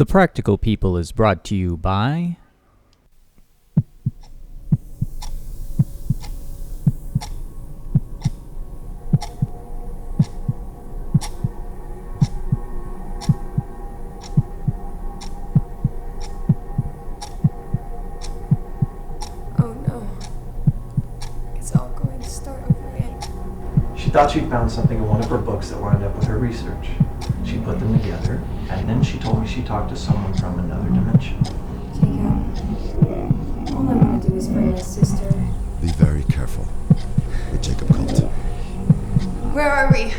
The Practical People is brought to you by... Oh no. It's all going to start over again. She thought she'd found something in one of her books that lined up with her research. She put them together, and then she told me she talked to someone from another dimension. Jacob, all I want to do is find my sister. Be very careful with Jacob Colt. Where are we?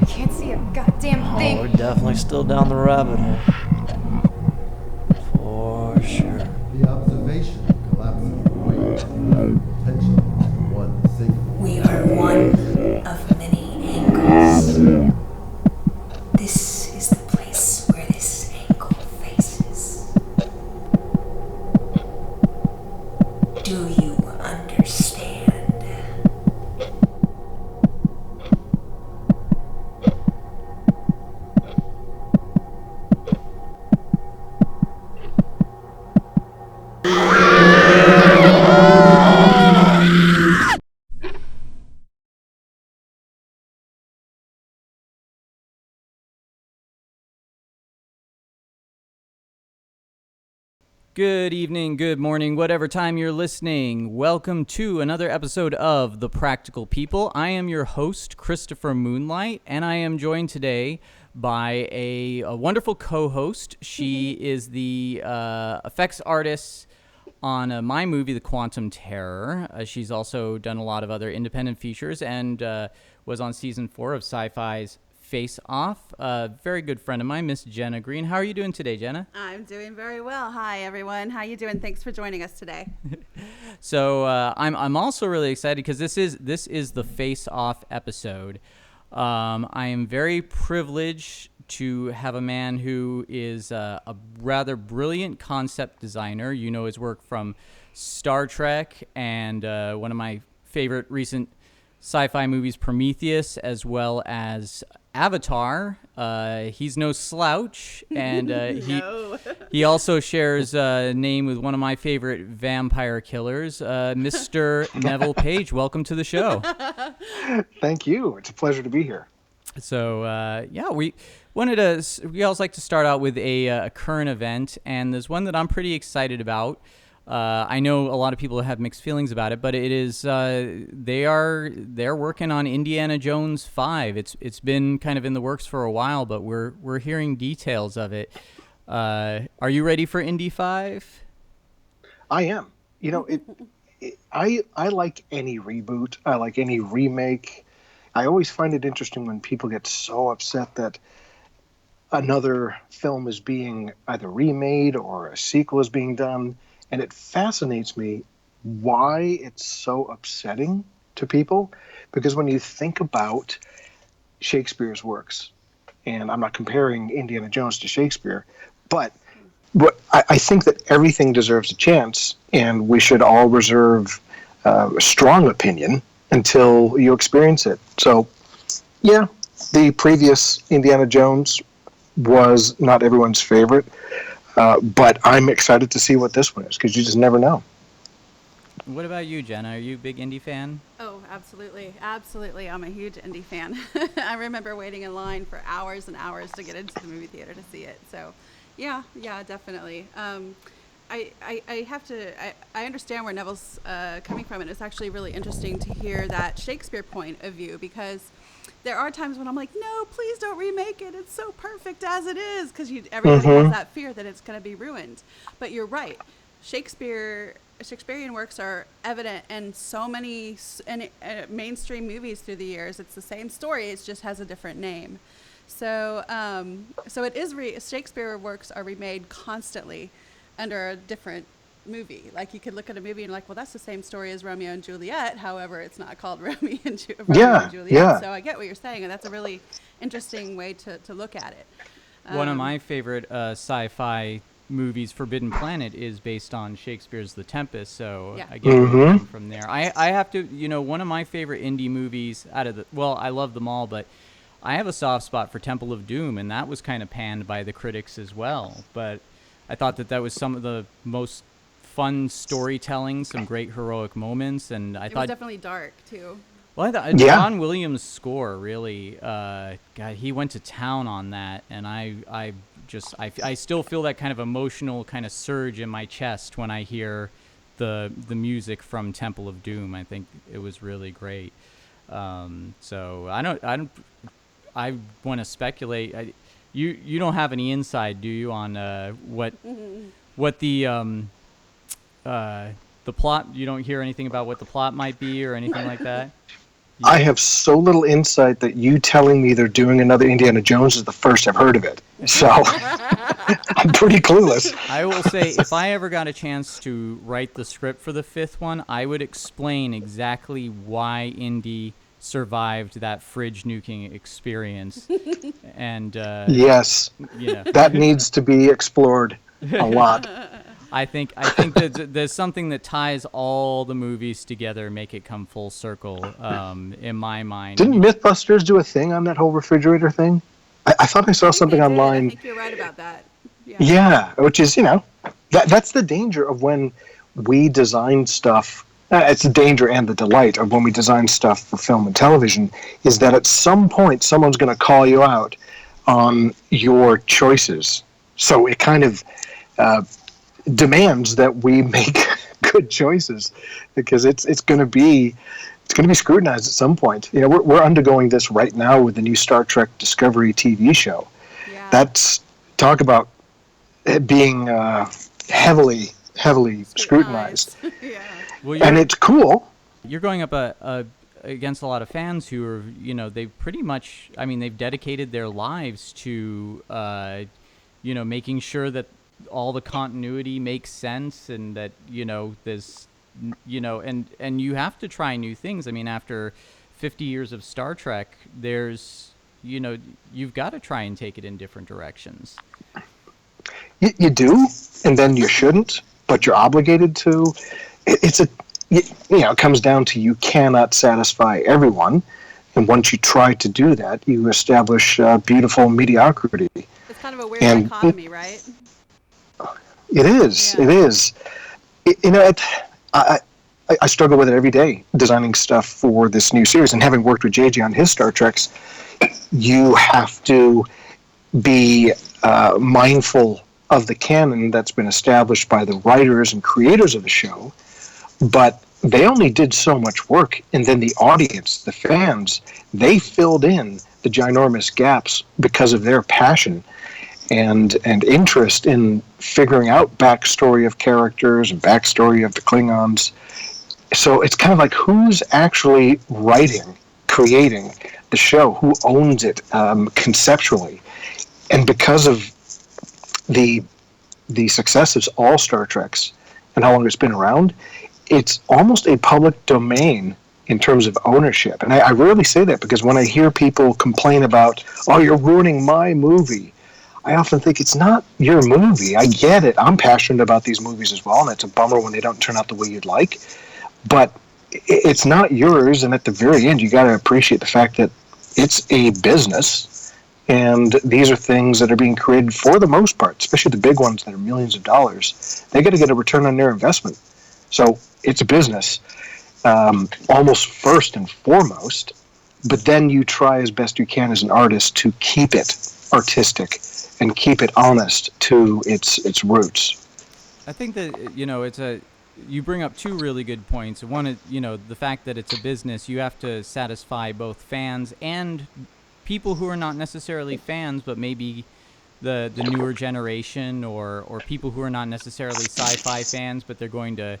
I can't see a goddamn thing. Oh, we're definitely still down the rabbit hole. For sure. The observation collapses away. Tension at one single. We are one of many angles. This is the place where this angle faces. Do you understand? Good evening, good morning, whatever time you're listening. Welcome to another episode of The Practical People. I am your host, Christopher Moonlight, and I am joined today by a wonderful co-host. She is the effects artist on my movie, The Quantum Terror. She's also done a lot of other independent features and was on season 4 of SyFy's Face Off. A very good friend of mine, Miss Jenna Green. How are you doing today, Jenna? I'm doing very well. Hi, everyone. How you doing? Thanks for joining us today. So I'm also really excited because this is the Face Off episode. I am very privileged to have a man who is a rather brilliant concept designer. You know his work from Star Trek and one of my favorite recent sci-fi movies, Prometheus, as well as Avatar. He's no slouch, and he also shares a name with one of my favorite vampire killers, Mr. Neville Page. Welcome to the show. Thank you. It's a pleasure to be here. So we always like to start out with a current event, and there's one that I'm pretty excited about. I know a lot of people have mixed feelings about it, but it is they're working on Indiana Jones 5. It's been kind of in the works for a while, but we're hearing details of it. Are you ready for Indy 5? I am. You know, I like any reboot. I like any remake. I always find it interesting when people get so upset that another film is being either remade or a sequel is being done. And it fascinates me why it's so upsetting to people, because when you think about Shakespeare's works, and I'm not comparing Indiana Jones to Shakespeare, but I think that everything deserves a chance, and we should all reserve a strong opinion until you experience it. So, yeah, the previous Indiana Jones was not everyone's favorite. But I'm excited to see what this one is, because you just never know. What about you, Jenna? Are you a big indie fan? Oh, absolutely. Absolutely. I'm a huge indie fan. I remember waiting in line for hours and hours to get into the movie theater to see it. So, yeah, definitely. I understand where Neville's coming from, and it's actually really interesting to hear that Shakespeare point of view, because there are times when I'm like, no, please don't remake it. It's so perfect as it is, because everybody has that fear that it's going to be ruined. But you're right. Shakespearean works are evident in so many mainstream movies through the years. It's the same story. It just has a different name. So it is Shakespeare works are remade constantly under a different movie. Like, you could look at a movie and like, well, that's the same story as Romeo and Juliet. However, it's not called Romeo and Juliet. Yeah. So I get what you're saying, and that's a really interesting way to look at it. One of my favorite sci-fi movies, Forbidden Planet, is based on Shakespeare's The Tempest. So Yeah. I get where you're coming from there. I have to, one of my favorite indie movies I love them all, but I have a soft spot for Temple of Doom, and that was kind of panned by the critics as well. But I thought that was some of the most fun storytelling, some great heroic moments, and I It thought was definitely dark too. well, I thought Yeah. John Williams' score really, God, he went to town on that, and I still feel that kind of emotional kind of surge in my chest when I hear the music from Temple of Doom. I think it was really great. So I want to speculate. You don't have any insight, do you, on what the plot? You don't hear anything about what the plot might be or anything like that? I have so little insight that you telling me they're doing another Indiana Jones is the first I've heard of it. So I'm pretty clueless. I will say, if I ever got a chance to write the script for the 5th one, I would explain exactly why Indy survived that fridge nuking experience. And Yes, that needs to be explored a lot. I think that there's something that ties all the movies together, make it come full circle. In my mind, Didn't MythBusters do a thing on that whole refrigerator thing? I thought I saw something They did. online. I think you're right about that. Yeah. Yeah, which is, that's the danger of when we design stuff. It's the danger and the delight of when we design stuff for film and television, is that at some point someone's going to call you out on your choices. So it kind of demands that we make good choices, because it's going to be scrutinized at some point. We're undergoing this right now with the new Star Trek Discovery TV show. Yeah. That's talk about it being heavily scrutinized. Yeah. well, And it's cool. you're going up against a lot of fans who are, they've pretty much, they've dedicated their lives to, making sure that all the continuity makes sense, and that, there's, and you have to try new things. After 50 years of Star Trek, there's, you've got to try and take it in different directions. You do, and then you shouldn't, but you're obligated to. It comes down to, you cannot satisfy everyone, and once you try to do that, you establish beautiful mediocrity. It's kind of a weird And dichotomy, right? It is. Yeah. It is. I struggle with it every day, designing stuff for this new series, and having worked with JJ on his Star Treks, you have to be mindful of the canon that's been established by the writers and creators of the show, but they only did so much work, and then the audience, the fans, they filled in the ginormous gaps because of their passion and interest in figuring out backstory of characters and backstory of the Klingons. So it's kind of like, who's actually creating the show? Who owns it conceptually? And because of the success of all Star Treks and how long it's been around, it's almost a public domain in terms of ownership. And I rarely say that, because when I hear people complain about, oh, you're ruining my movie, I often think, it's not your movie. I get it. I'm passionate about these movies as well, and it's a bummer when they don't turn out the way you'd like. But it's not yours, and at the very end, you got to appreciate the fact that it's a business, and these are things that are being created, for the most part, especially the big ones that are millions of dollars. They got to get a return on their investment. So it's a business, almost first and foremost, but then you try as best you can as an artist to keep it artistic and keep it honest to its roots. I think that, you bring up two really good points. One is, the fact that it's a business. You have to satisfy both fans and people who are not necessarily fans, but maybe the newer generation, or people who are not necessarily sci-fi fans, but they're going to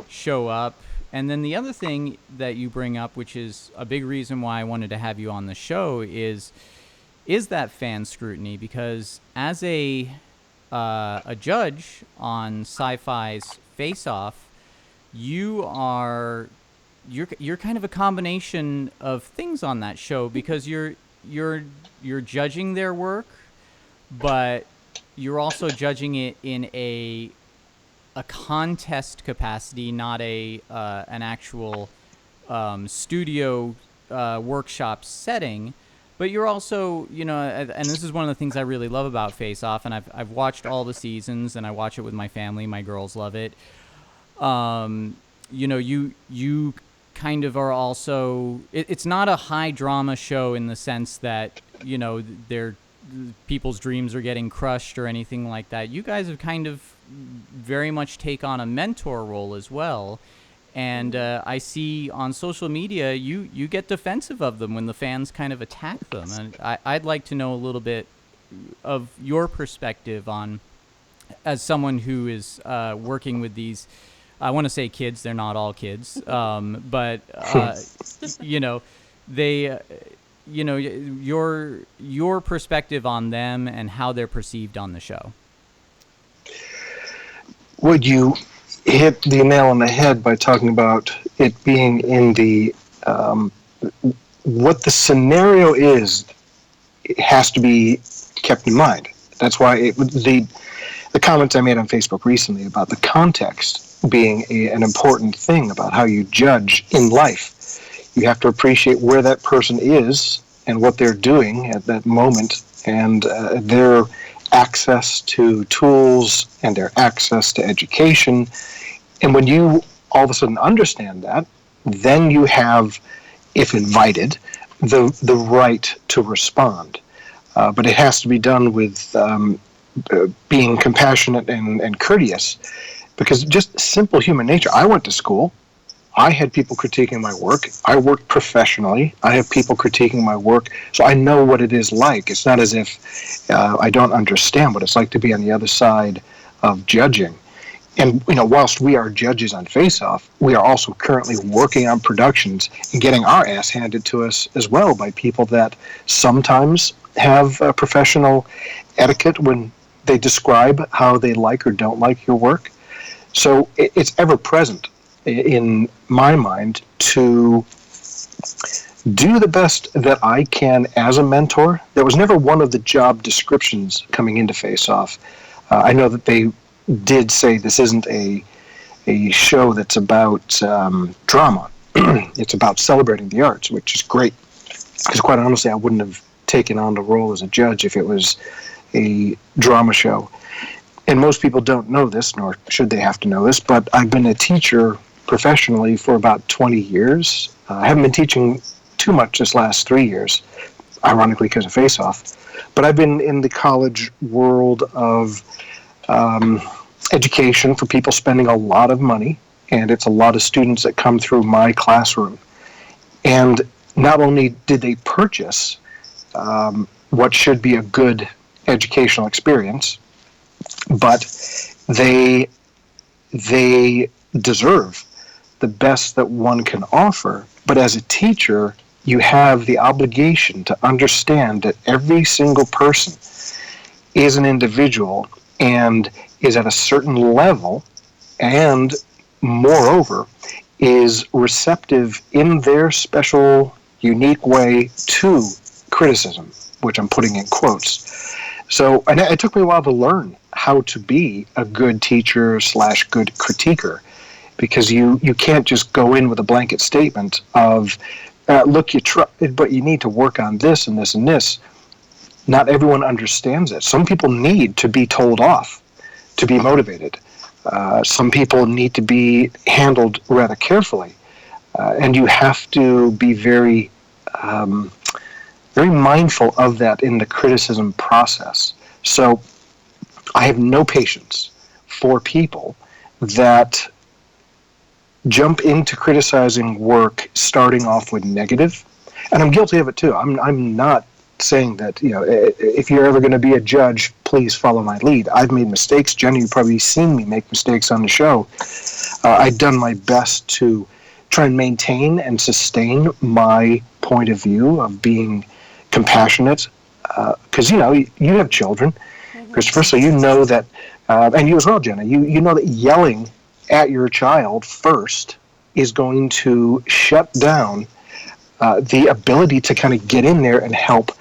show up. And then the other thing that you bring up, which is a big reason why I wanted to have you on the show, is that fan scrutiny. Because as a judge on Sci-Fi's Face Off, you're kind of a combination of things on that show, because you're judging their work, but you're also judging it in a contest capacity, not an actual studio workshop setting. But you're also, and this is one of the things I really love about Face Off, and I've watched all the seasons, and I watch it with my family. My girls love it. You kind of are also. It's not a high drama show in the sense that people's dreams are getting crushed or anything like that. You guys have kind of very much take on a mentor role as well. And I see on social media, you get defensive of them when the fans kind of attack them. And I'd like to know a little bit of your perspective on, as someone who is working with these, I want to say kids, they're not all kids, but, your perspective on them and how they're perceived on the show. Would you hit the nail on the head by talking about it being in the what the scenario is? It has to be kept in mind. That's why the comments I made on Facebook recently about the context being an important thing about how you judge in life. You have to appreciate where that person is and what they're doing at that moment, and their access to tools and their access to education. And when you all of a sudden understand that, then you have, if invited, the right to respond. But it has to be done with being compassionate and courteous, because just simple human nature. I went to school. I had people critiquing my work. I worked professionally. I have people critiquing my work, so I know what it is like. It's not as if I don't understand what it's like to be on the other side of judging. And whilst we are judges on Face Off, we are also currently working on productions and getting our ass handed to us as well by people that sometimes have professional etiquette when they describe how they like or don't like your work. So it's ever present in my mind to do the best that I can as a mentor. That was never one of the job descriptions coming into Face Off. I know that they did say this isn't a show that's about drama. It's about celebrating the arts, which is great. Because quite honestly, I wouldn't have taken on the role as a judge if it was a drama show. And most people don't know this, nor should they have to know this, but I've been a teacher professionally for about 20 years. I haven't been teaching too much this last 3 years, ironically because of Face Off. But I've been in the college world of education for people spending a lot of money, and it's a lot of students that come through my classroom. And not only did they purchase what should be a good educational experience, but they deserve the best that one can offer. But as a teacher, you have the obligation to understand that every single person is an individual and is at a certain level, and moreover is receptive in their special, unique way to criticism, which I'm putting in quotes. So, and it took me a while to learn how to be a good teacher / good critiquer, because you can't just go in with a blanket statement of, look, you tried, but you need to work on this and this and this. Not everyone understands it. Some people need to be told off to be motivated. Some people need to be handled rather carefully. And you have to be very, very mindful of that in the criticism process. So I have no patience for people that jump into criticizing work starting off with negative. And I'm guilty of it too. I'm not saying that, if you're ever going to be a judge, please follow my lead. I've made mistakes. Jenna, you've probably seen me make mistakes on the show. I've done my best to try and maintain and sustain my point of view of being compassionate, because, you have children, Christopher, so you know that, and you as well, Jenna, you know that yelling at your child first is going to shut down the ability to kind of get in there and help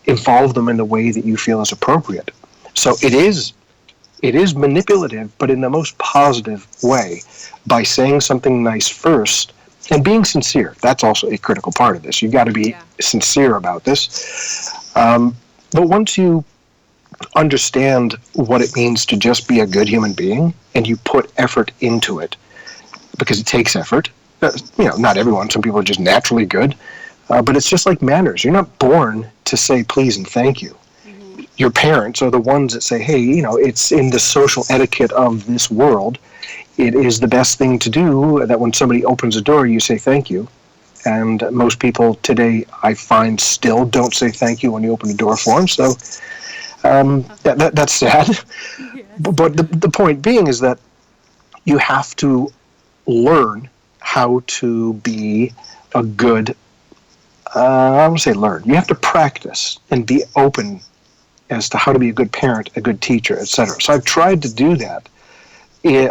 evolve them in the way that you feel is appropriate. So it is manipulative, but in the most positive way, by saying something nice first And being sincere, that's also a critical part of this. You've got to be sincere about this. But once you understand what it means to just be a good human being, and you put effort into it, because it takes effort. Not everyone. Some people are just naturally good. But it's just like manners. You're not born to say please and thank you. Mm-hmm. Your parents are the ones that say, hey, it's in the social etiquette of this world. It is the best thing to do that when somebody opens a door, you say thank you. And most people today, I find, still don't say thank you when you open a door for them. So that's sad. Yes. But the point being is that you have to learn how to be a good, I won't say learn, you have to practice and be open as to how to be a good parent, a good teacher, etc. So I've tried to do that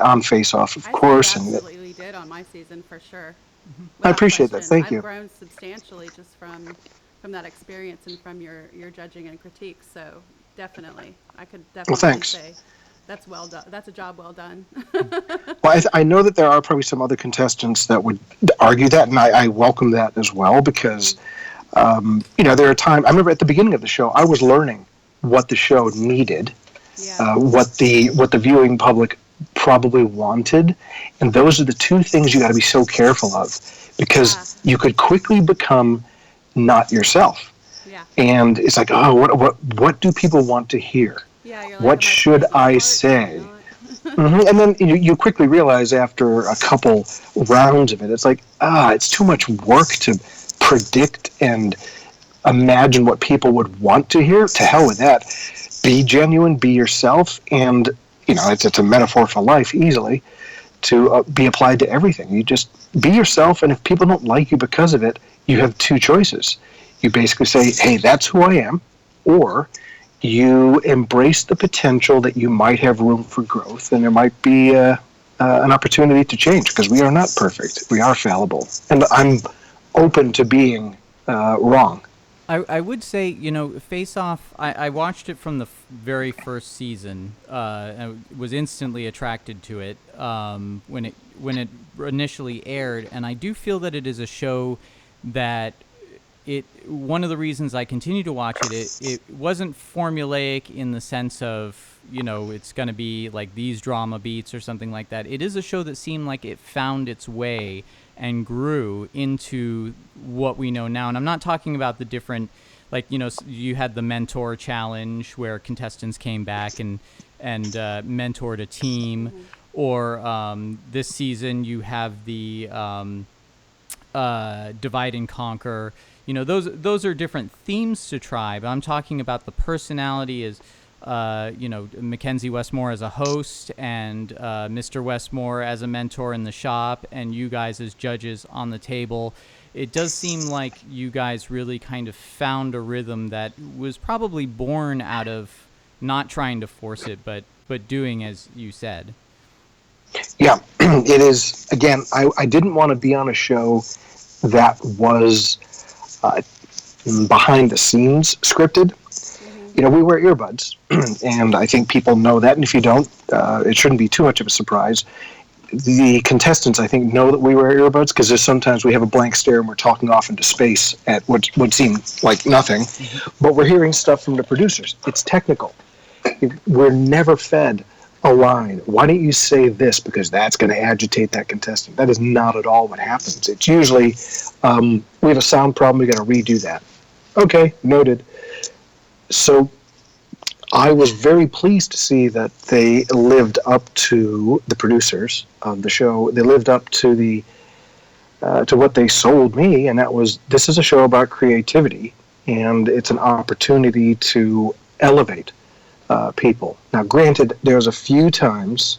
on Face Off, of course. I absolutely did on my season, for sure. I appreciate that. Thank you. I've grown substantially just from that experience and from your judging and critiques. So definitely, I could definitely say that's well done. That's a job well done. Well, I know that there are probably some other contestants that would argue that, and I welcome that as well, because there are times. I remember at the beginning of the show, I was learning what the show needed, what the viewing public probably wanted, and those are the two things you got to be so careful of, because you could quickly become not yourself. Yeah. And it's like, oh, what do people want to hear? Yeah, you're like, what should I say? Mm-hmm. And then you quickly realize after a couple rounds of it, it's like, it's too much work to predict and imagine what people would want to hear. To hell with that. Be genuine, be yourself, and it's a metaphor for life easily to be applied to everything. You just be yourself, and if people don't like you because of it, you have two choices. You basically say, hey, that's who I am, or you embrace the potential that you might have room for growth, and there might be an opportunity to change, because we are not perfect. We are fallible. And I'm open to being wrong. I would say, Face Off, I watched it from the very first season. I was instantly attracted to it when it initially aired, and I do feel that it is a show that one of the reasons I continue to watch it wasn't formulaic in the sense of, it's going to be like these drama beats or something like that. It is a show that seemed like it found its way and grew into what we know now. And I'm not talking about the different, you had the mentor challenge where contestants came back and mentored a team, or this season you have the divide and conquer. Those are different themes to try, but I'm talking about the personality as Mackenzie Westmore as a host, and Mr. Westmore as a mentor in the shop, and you guys as judges on the table. It does seem like you guys really kind of found a rhythm that was probably born out of not trying to force it, but doing as you said. Yeah, it is. Again, I didn't want to be on a show that was behind the scenes scripted. We wear earbuds, and I think people know that, and if you don't, it shouldn't be too much of a surprise. The contestants, I think, know that we wear earbuds, because there's sometimes we have a blank stare and we're talking off into space at what would seem like nothing, but we're hearing stuff from the producers. It's technical. We're never fed a line. Why don't you say this, because that's going to agitate that contestant? That is not at all what happens. It's usually, we have a sound problem, we got to redo that. Okay, noted. So I was very pleased to see that they lived up to the producers of the show. They lived up to to what they sold me, and that was, this is a show about creativity, and it's an opportunity to elevate people. Now, granted, there's a few times,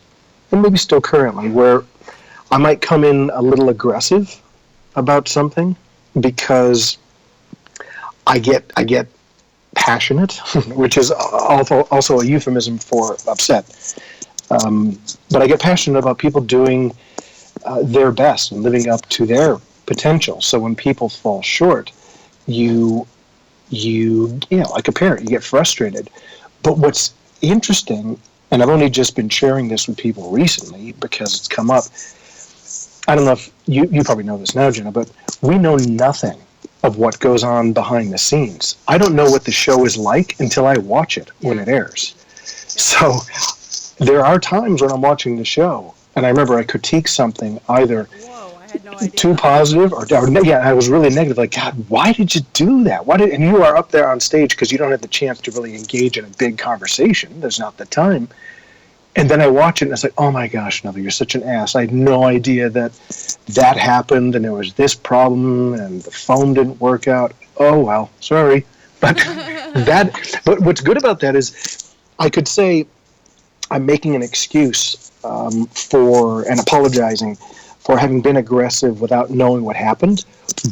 and maybe still currently, where I might come in a little aggressive about something, because I get passionate, which is also a euphemism for upset. But I get passionate about people doing their best and living up to their potential. So when people fall short, you like a parent, you get frustrated. But what's interesting, and I've only just been sharing this with people recently because it's come up, I don't know if you probably know this now, Jenna, but we know nothing of what goes on behind the scenes. I don't know what the show is like until I watch it when it airs. So there are times when I'm watching the show, and I remember I critiqued something either I had no idea. too positive or I was really negative. Like, God, why did you do that? And you are up there on stage because you don't have the chance to really engage in a big conversation. There's not the time. And then I watch it and it's like, oh my gosh, Neville, you're such an ass. I had no idea that happened and there was this problem and the phone didn't work out. Oh, well, sorry. But but what's good about that is I could say I'm making an excuse for and apologizing for having been aggressive without knowing what happened.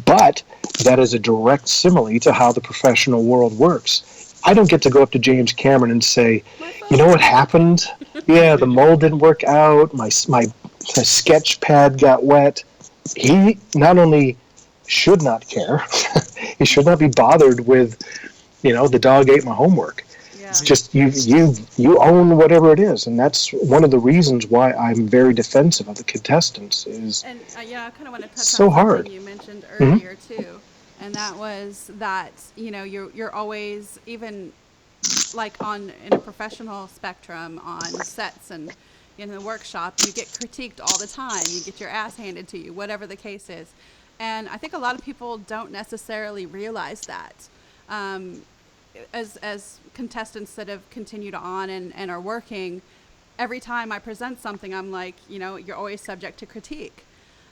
But that is a direct simile to how the professional world works. I don't get to go up to James Cameron and say, you know what happened? Yeah, the mold didn't work out. My sketch pad got wet. He not only should not care, he should not be bothered with, the dog ate my homework. Yeah. It's just you own whatever it is, and that's one of the reasons why I'm very defensive of the contestants. And I kind of want to touch so on hard. something you mentioned earlier too. And that was that, you're always, even like in a professional spectrum on sets and in the workshop, you get critiqued all the time. You get your ass handed to you, whatever the case is. And I think a lot of people don't necessarily realize that. As contestants that have continued on and are working, every time I present something, I'm like, you're always subject to critique.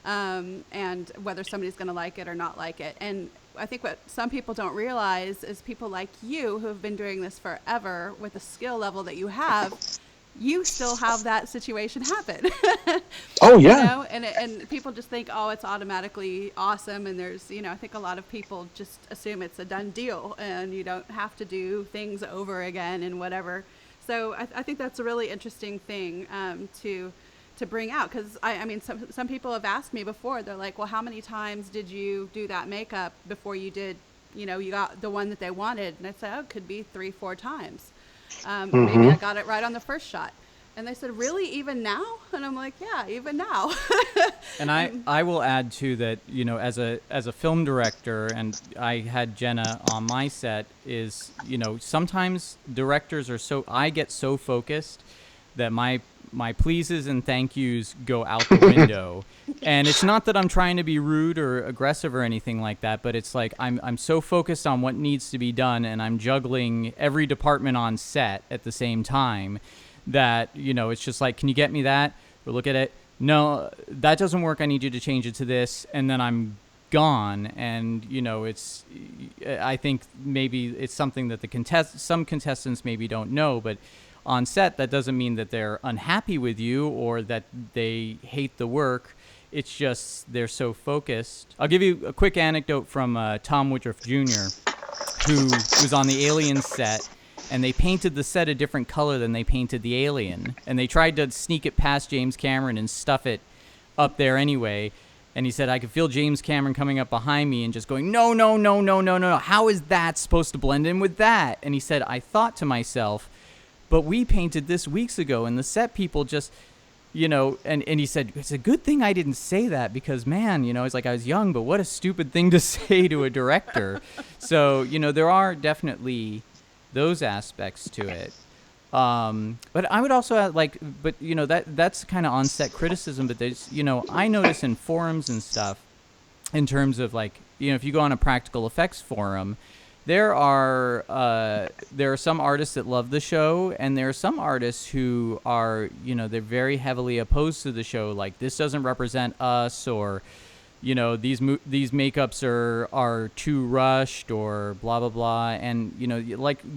And whether somebody's going to like it or not like it. And I think what some people don't realize is people like you who have been doing this forever with the skill level that you have, you still have that situation happen. Oh, yeah. And people just think, oh, it's automatically awesome. And there's, I think a lot of people just assume it's a done deal and you don't have to do things over again and whatever. So I think that's a really interesting thing to bring out, because I mean some people have asked me before, they're like, well, how many times did you do that makeup before you did, you got the one that they wanted? And I said, oh, it could be 3-4 times. Maybe I got it right on the first shot. And they said, really, even now? And I'm like, yeah, even now. And I will add too that, as a film director, and I had Jenna on my set, is, sometimes directors I get so focused that my pleases and thank yous go out the window. And it's not that I'm trying to be rude or aggressive or anything like that, but it's like I'm so focused on what needs to be done, and I'm juggling every department on set at the same time that, it's just like, can you get me that? Or look at it. No, that doesn't work. I need you to change it to this. And then I'm gone. And, I think maybe it's something that some contestants maybe don't know, but on set, that doesn't mean that they're unhappy with you or that they hate the work. It's just they're so focused. I'll give you a quick anecdote from Tom Woodruff Jr., who was on the Alien set, and they painted the set a different color than they painted the alien. And they tried to sneak it past James Cameron and stuff it up there anyway. And he said, I could feel James Cameron coming up behind me and just going, no. How is that supposed to blend in with that? And he said, I thought to myself, but we painted this weeks ago, and the set people just, and he said, it's a good thing I didn't say that because, man, it's like I was young, but what a stupid thing to say to a director. So, there are definitely those aspects to it. But I would also add, that's kind of on-set criticism, but there's, I notice in forums and stuff, in terms of if you go on a practical effects forum, there are some artists that love the show, and there are some artists who are, they're very heavily opposed to the show. Like, this doesn't represent us, or, these makeups are too rushed, or blah blah blah. And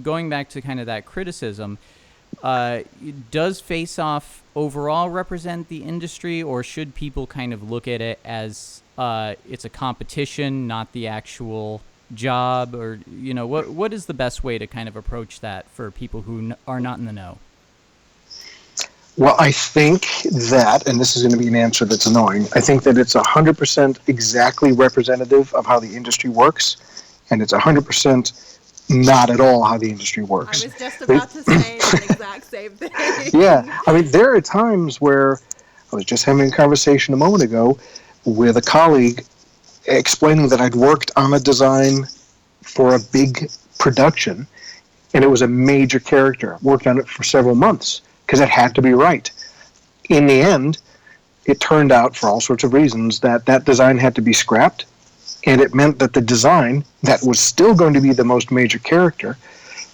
going back to kind of that criticism, does Face Off overall represent the industry, or should people kind of look at it as it's a competition, not the actual job? Or what is the best way to kind of approach that for people who are not in the know? Well, I think that, and this is going to be an answer that's annoying, I think that it's 100% exactly representative of how the industry works, and it's 100% not at all how the industry works. I was just about to say the exact same thing. Yeah, I mean, there are times where I was just having a conversation a moment ago with a colleague explaining that I'd worked on a design for a big production, and it was a major character. Worked on it for several months because it had to be right. In the end, it turned out, for all sorts of reasons, that that design had to be scrapped, and it meant that the design that was still going to be the most major character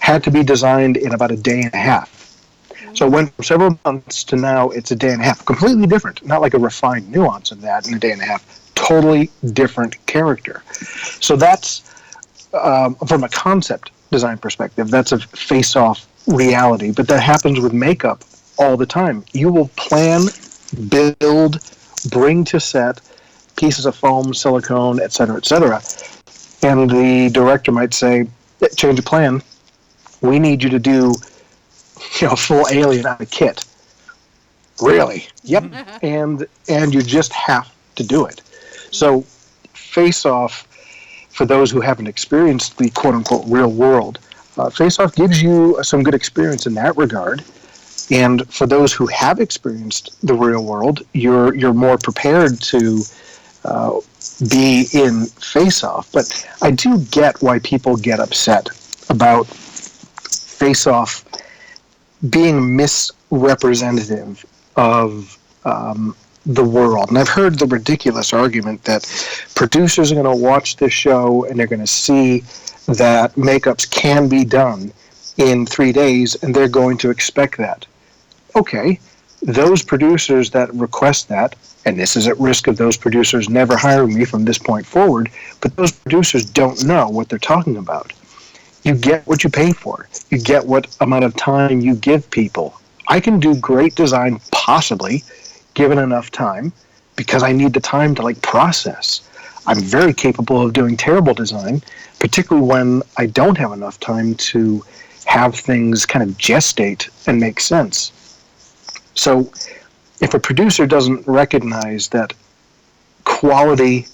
had to be designed in about a day and a half. So it went from several months to now it's a day and a half. Completely different. Not like a refined nuance of that in a day and a half. Totally different character. So that's, from a concept design perspective, that's a face-off reality. But that happens with makeup all the time. You will plan, build, bring to set pieces of foam, silicone, et cetera, and the director might say, change of plan. We need you to do, a full alien out of kit. Really? Yep. and you just have to do it. So Face Off, for those who haven't experienced the quote-unquote real world, Face Off gives you some good experience in that regard. And for those who have experienced the real world, you're more prepared to be in Face Off. But I do get why people get upset about Face Off being misrepresentative of the world. And I've heard the ridiculous argument that producers are going to watch this show and they're going to see that makeups can be done in 3 days and they're going to expect that. Okay, those producers that request that, and this is at risk of those producers never hiring me from this point forward, but those producers don't know what they're talking about. You get what you pay for. You get what amount of time you give people. I can do great design, possibly, given enough time, because I need the time to process. I'm very capable of doing terrible design, particularly when I don't have enough time to have things kind of gestate and make sense. So if a producer doesn't recognize that quality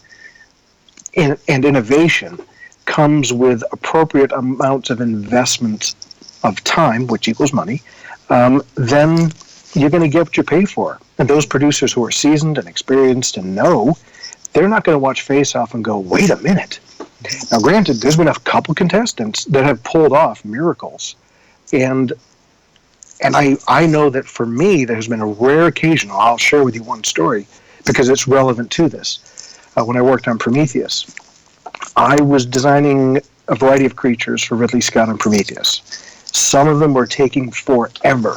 and innovation comes with appropriate amounts of investment of time, which equals money, then you're going to get what you pay for. And those producers who are seasoned and experienced and know, they're not going to watch Face Off and go, wait a minute. Now, granted, there's been a couple contestants that have pulled off miracles. And I know that for me, there's been a rare occasion, I'll share with you one story, because it's relevant to this. When I worked on Prometheus, I was designing a variety of creatures for Ridley Scott on Prometheus. Some of them were taking forever.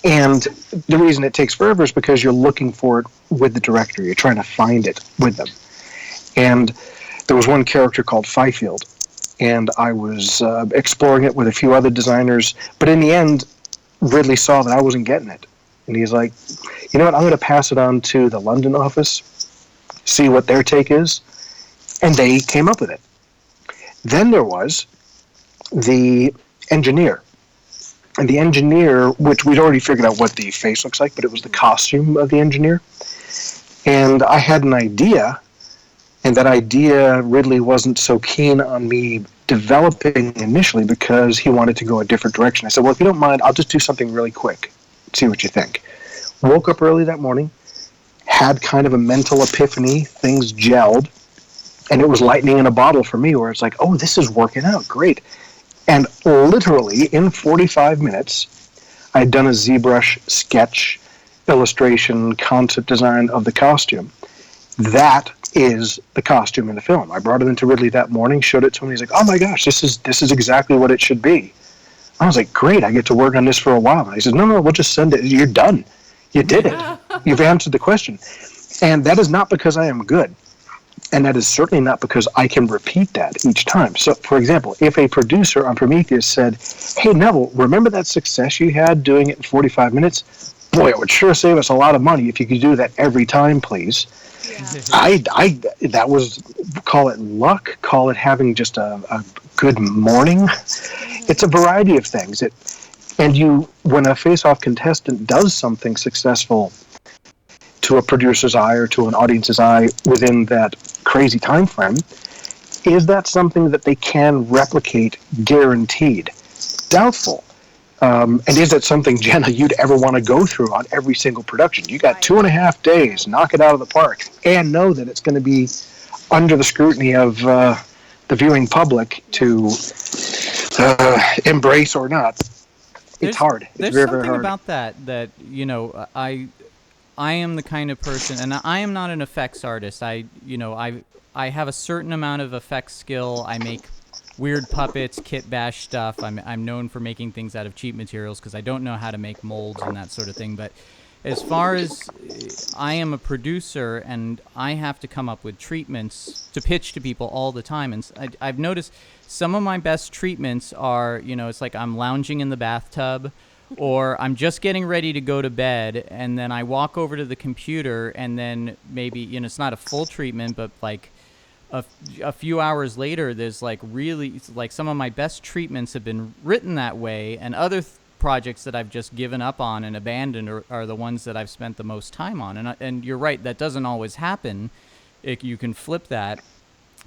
And the reason it takes forever is because you're looking for it with the director. You're trying to find it with them. And there was one character called Fifield, and I was exploring it with a few other designers. But in the end, Ridley saw that I wasn't getting it. And he's like, you know what, I'm going to pass it on to the London office, see what their take is. And they came up with it. Then there was the engineer. And the engineer, which we'd already figured out what the face looks like, but it was the costume of the engineer. And I had an idea, and that idea Ridley wasn't so keen on me developing initially because he wanted to go a different direction. I said, well, if you don't mind, I'll just do something really quick, see what you think. Woke up early that morning, had kind of a mental epiphany, things gelled, and it was lightning in a bottle for me where it's like, oh, this is working out, great. And literally in 45 minutes, I had done a ZBrush sketch, illustration, concept design of the costume. That is the costume in the film. I brought it into Ridley that morning, showed it to him. He's like, oh my gosh, this is exactly what it should be. I was like, great, I get to work on this for a while. And he says, no, we'll just send it. You're done. You did it. You've answered the question. And that is not because I am good. And that is certainly not because I can repeat that each time. So, for example, if a producer on Prometheus said, hey, Neville, remember that success you had doing it in 45 minutes? Boy, it would sure save us a lot of money if you could do that every time, please. Yeah. That was, call it luck, call it having just a good morning. It's a variety of things. When a face-off contestant does something successful to a producer's eye or to an audience's eye within that crazy time frame, is that something that they can replicate guaranteed? Doubtful. And is it something, Jenna, you'd ever want to go through on every single production? You got 2.5 days, knock it out of the park, and know that it's going to be under the scrutiny of the viewing public to embrace or not. It's hard. It's there's very, something very hard. about that I am the kind of person, and I am not an effects artist. I have a certain amount of effects skill. I make weird puppets, kit bash stuff. I'm known for making things out of cheap materials because I don't know how to make molds and that sort of thing. But as far as I am a producer and I have to come up with treatments to pitch to people all the time, and I've noticed some of my best treatments are, it's like I'm lounging in the bathtub, or I'm just getting ready to go to bed, and then I walk over to the computer, and then maybe, it's not a full treatment, but like a few hours later, there's like really, like some of my best treatments have been written that way, and other projects that I've just given up on and abandoned are the ones that I've spent the most time on. And you're right, that doesn't always happen. You can flip that,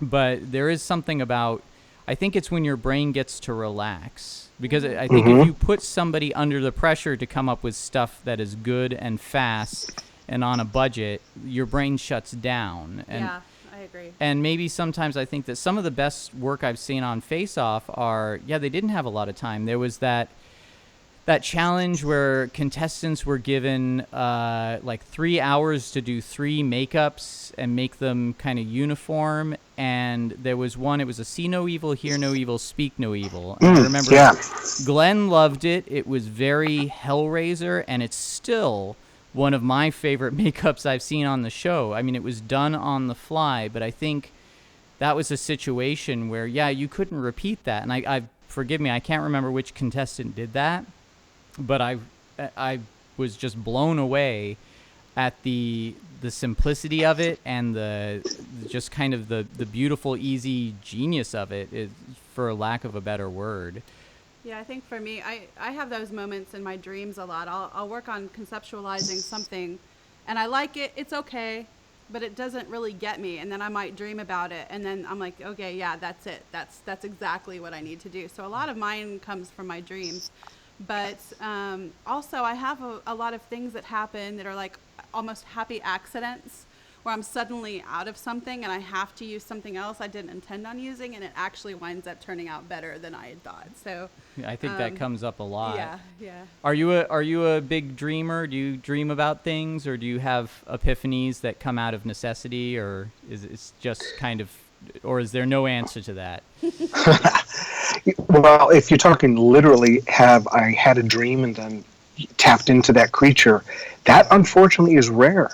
but there is something about, I think it's when your brain gets to relax, because I think if you put somebody under the pressure to come up with stuff that is good and fast and on a budget, your brain shuts down. And, yeah, I agree. And maybe sometimes I think that some of the best work I've seen on Face Off are, they didn't have a lot of time. There was that challenge where contestants were given like 3 hours to do 3 makeups and make them kind of uniform. And there was one, it was a see no evil, hear no evil, speak no evil. And I remember Glenn loved it. It was very Hellraiser, and it's still one of my favorite makeups I've seen on the show. I mean, it was done on the fly, but I think that was a situation where, you couldn't repeat that. And I forgive me, I can't remember which contestant did that. But I was just blown away at the simplicity of it and the just kind of the beautiful, easy genius of it, for lack of a better word. Yeah, I think for me, I have those moments in my dreams a lot. I'll work on conceptualizing something, and I like it. It's okay, but it doesn't really get me. And then I might dream about it, and then I'm like, okay, yeah, that's it. That's exactly what I need to do. So a lot of mine comes from my dreams. But also I have a lot of things that happen that are like almost happy accidents, where I'm suddenly out of something and I have to use something else I didn't intend on using, and it actually winds up turning out better than I had thought. So I think that comes up a lot. Yeah. Are you a big dreamer? Do you dream about things, or do you have epiphanies that come out of necessity, or is it just kind of, or is there no answer to that? Well, if you're talking literally, have I had a dream and then tapped into that creature, that unfortunately is rare.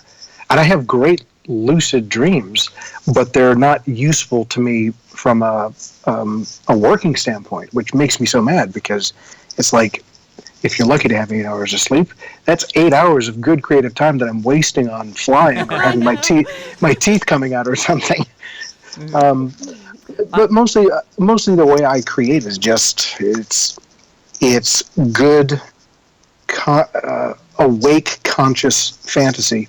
And I have great lucid dreams, but they're not useful to me from a working standpoint, which makes me so mad, because it's like, if you're lucky to have 8 hours of sleep, that's 8 hours of good creative time that I'm wasting on flying or having my teeth coming out or something. But mostly the way I create is just it's good, awake, conscious fantasy,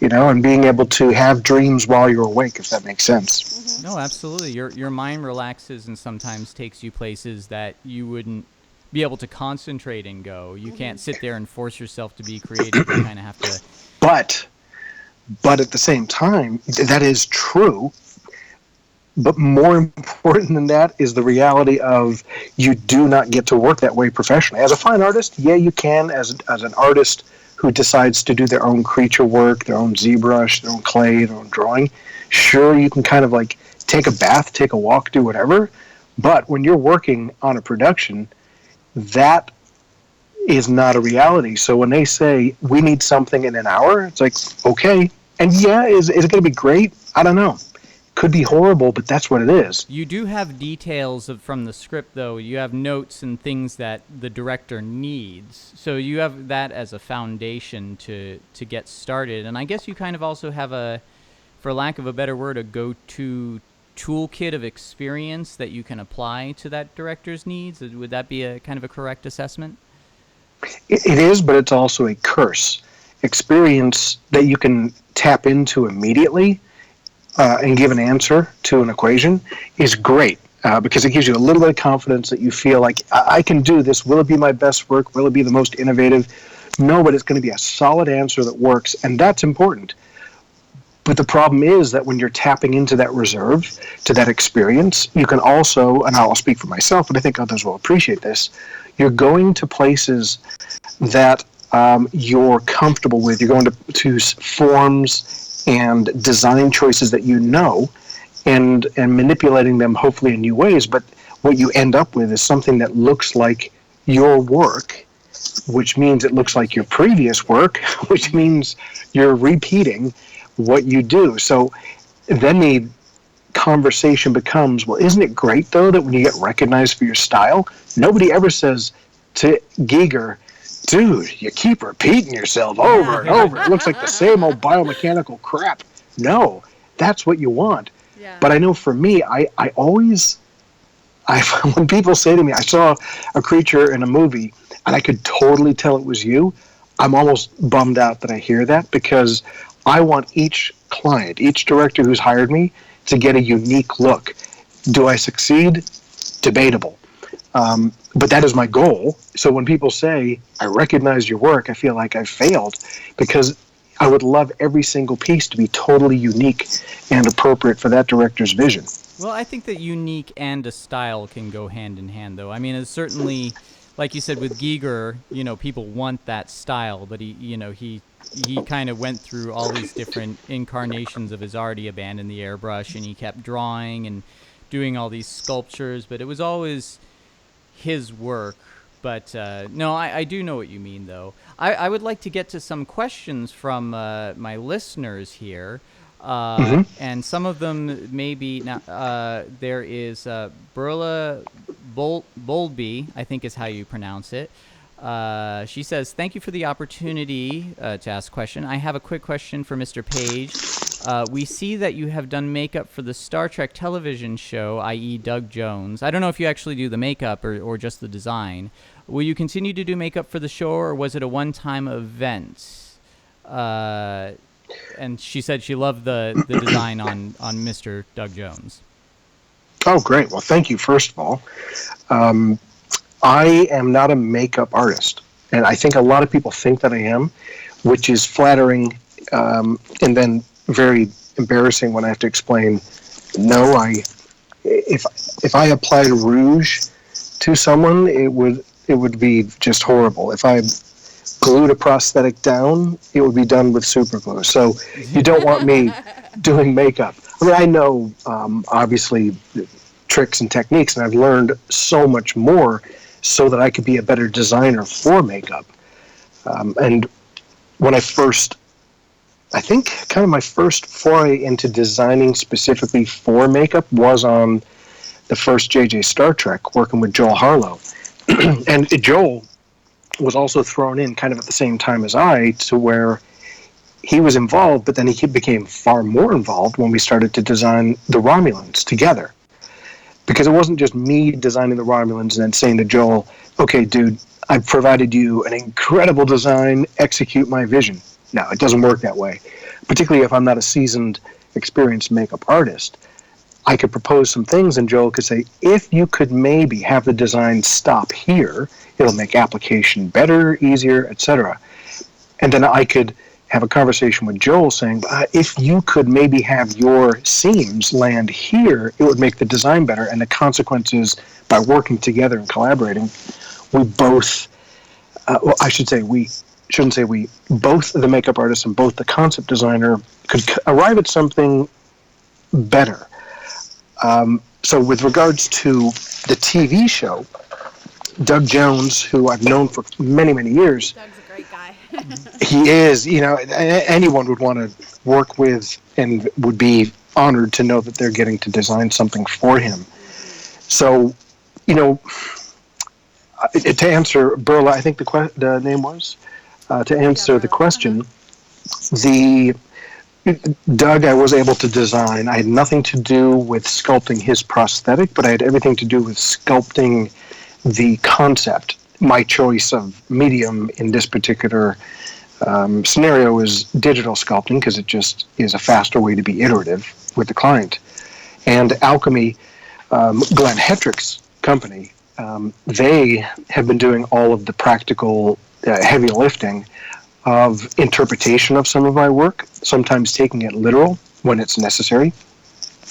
and being able to have dreams while you're awake, if that makes sense. No, absolutely. Your mind relaxes and sometimes takes you places that you wouldn't be able to concentrate and go. You can't sit there and force yourself to be creative. You kind of have to. But at the same time, that is true. But more important than that is the reality of you do not get to work that way professionally. As a fine artist, you can. As an artist who decides to do their own creature work, their own ZBrush, their own clay, their own drawing, sure, you can kind of like take a bath, take a walk, do whatever. But when you're working on a production, that is not a reality. So when they say, we need something in an hour, it's like, okay. And is it going to be great? I don't know. Could be horrible, but that's what it is. You do have details from the script, though. You have notes and things that the director needs. So you have that as a foundation to get started. And I guess you kind of also have for lack of a better word, a go-to toolkit of experience that you can apply to that director's needs. Would that be a kind of a correct assessment? It is, but it's also a curse. Experience that you can tap into immediately and give an answer to an equation is great. because it gives you a little bit of confidence that you feel like, I can do this. Will it be my best work? Will it be the most innovative? No, but it's going to be a solid answer that works, and that's important. But the problem is that when you're tapping into that reserve, to that experience, you can also, and I'll speak for myself, but I think others will appreciate this, you're going to places that you're comfortable with. You're going to forms and design choices that you know, and manipulating them hopefully in new ways. But what you end up with is something that looks like your work, which means it looks like your previous work, which means you're repeating what you do. So then the conversation becomes, well, isn't it great though that when you get recognized for your style, nobody ever says to Giger, dude, you keep repeating yourself over and over. It looks like the same old biomechanical crap. No, that's what you want. Yeah. But I know for me, I always, when people say to me, I saw a creature in a movie and I could totally tell it was you, I'm almost bummed out that I hear that, because I want each client, each director who's hired me, to get a unique look. Do I succeed? Debatable. But that is my goal. So when people say, I recognize your work, I feel like I've failed, because I would love every single piece to be totally unique and appropriate for that director's vision. Well, I think that unique and a style can go hand in hand, though. I mean, it's certainly, like you said, with Giger, you know, people want that style, but he kind of went through all these different incarnations of his already abandoned the airbrush, and he kept drawing and doing all these sculptures, but it was always his work. But no, I do know what you mean, though. I would like to get to some questions from my listeners here. And some of them may be now. There is Burla Bolby, I think is how you pronounce it. She says, "Thank you for the opportunity to ask a question. I have a quick question for Mr. Page. We see that you have done makeup for the Star Trek television show, i.e. Doug Jones. I don't know if you actually do the makeup or just the design. Will you continue to do makeup for the show, or was it a one-time event?" And she said she loved the design on Mr. Doug Jones. Oh, great. Well, thank you, first of all. I am not a makeup artist, and I think a lot of people think that I am, which is flattering, and then very embarrassing when I have to explain, no, if I applied rouge to someone, it would be just horrible. If I glued a prosthetic down, it would be done with super glue. So you don't want me doing makeup. I mean, I know, obviously, tricks and techniques, and I've learned so much more so that I could be a better designer for makeup. And when I think kind of my first foray into designing specifically for makeup was on the first JJ Star Trek, working with Joel Harlow. And Joel was also thrown in kind of at the same time as I, to where he was involved, but then he became far more involved when we started to design the Romulans together. Because it wasn't just me designing the Romulans and then saying to Joel, okay, dude, I've provided you an incredible design, execute my vision. No, it doesn't work that way. Particularly if I'm not a seasoned, experienced makeup artist. I could propose some things and Joel could say, if you could maybe have the design stop here, it'll make application better, easier, etc. And then I could have a conversation with Joel saying, if you could maybe have your seams land here, it would make the design better. And the consequences, by working together and collaborating, we both, both the makeup artist and both the concept designer could arrive at something better. So with regards to the TV show, Doug Jones, who I've known for many, many years. Doug's a great guy. He is, anyone would want to work with and would be honored to know that they're getting to design something for him. So, to answer Burla, I think the name was, to answer the question, Doug, I was able to design. I had nothing to do with sculpting his prosthetic, but I had everything to do with sculpting the concept. My choice of medium in this particular scenario is digital sculpting, because it just is a faster way to be iterative with the client. And alchemy, Glenn Hetrick's company, they have been doing all of the practical heavy lifting of interpretation of some of my work, sometimes taking it literal when it's necessary.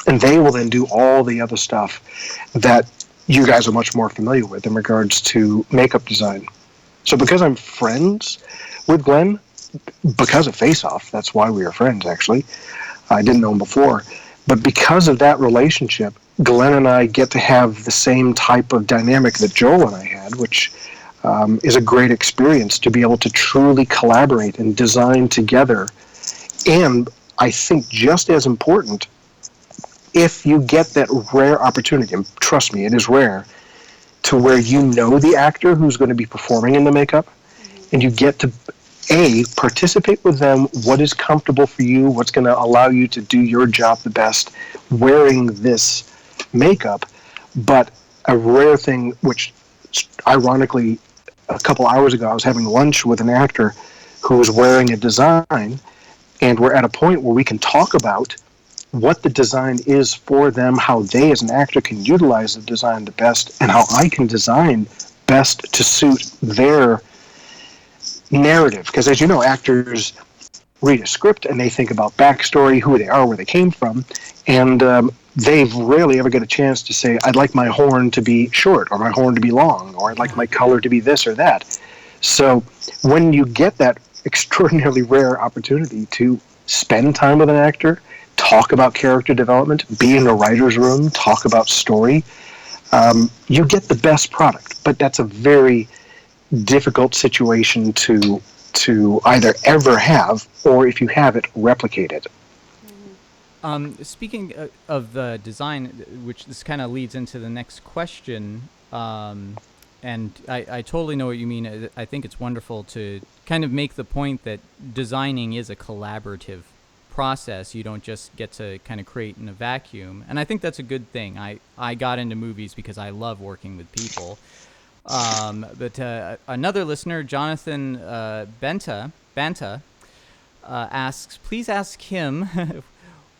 And they will then do all the other stuff that you guys are much more familiar with in regards to makeup design. So because I'm friends with Glenn, because of Face Off, that's why we are friends, actually. I didn't know him before. But because of that relationship, Glenn and I get to have the same type of dynamic that Joel and I had, which is a great experience to be able to truly collaborate and design together. And I think just as important, if you get that rare opportunity, and trust me, it is rare, to where you know the actor who's going to be performing in the makeup, and you get to, A, participate with them, what is comfortable for you, what's going to allow you to do your job the best wearing this makeup. But a rare thing, which ironically, a couple hours ago, I was having lunch with an actor who was wearing a design, and we're at a point where we can talk about what the design is for them, how they as an actor can utilize the design the best, and how I can design best to suit their narrative. Because as you know, actors read a script and they think about backstory, who they are, where they came from, and they've rarely ever get a chance to say, I'd like my horn to be short, or my horn to be long, or I'd like my color to be this or that. So when you get that extraordinarily rare opportunity to spend time with an actor, talk about character development, be in a writer's room, talk about story, you get the best product. But that's a very difficult situation to either ever have, or if you have it, replicate it. Speaking of the design, which this kind of leads into the next question, and I totally know what you mean. I think it's wonderful to kind of make the point that designing is a collaborative process. You don't just get to kind of create in a vacuum, and I think that's a good thing. I got into movies because I love working with people. But another listener, Jonathan Banta, asks, please ask him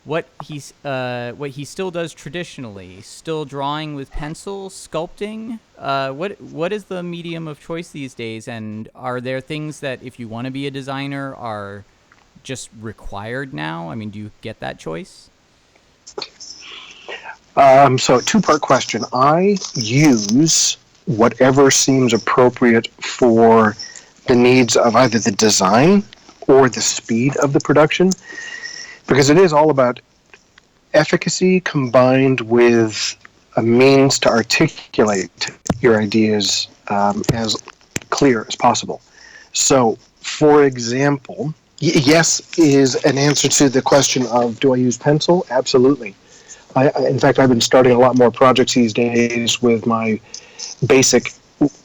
what he still does traditionally. Still drawing with pencil, sculpting. What is the medium of choice these days? And are there things that, if you want to be a designer, are just required now? I mean, do you get that choice? So two-part question. I use whatever seems appropriate for the needs of either the design or the speed of the production, because it is all about efficacy combined with a means to articulate your ideas as clear as possible. So, for example, yes is an answer to the question of, do I use pencil? Absolutely. In fact, I've been starting a lot more projects these days with my basic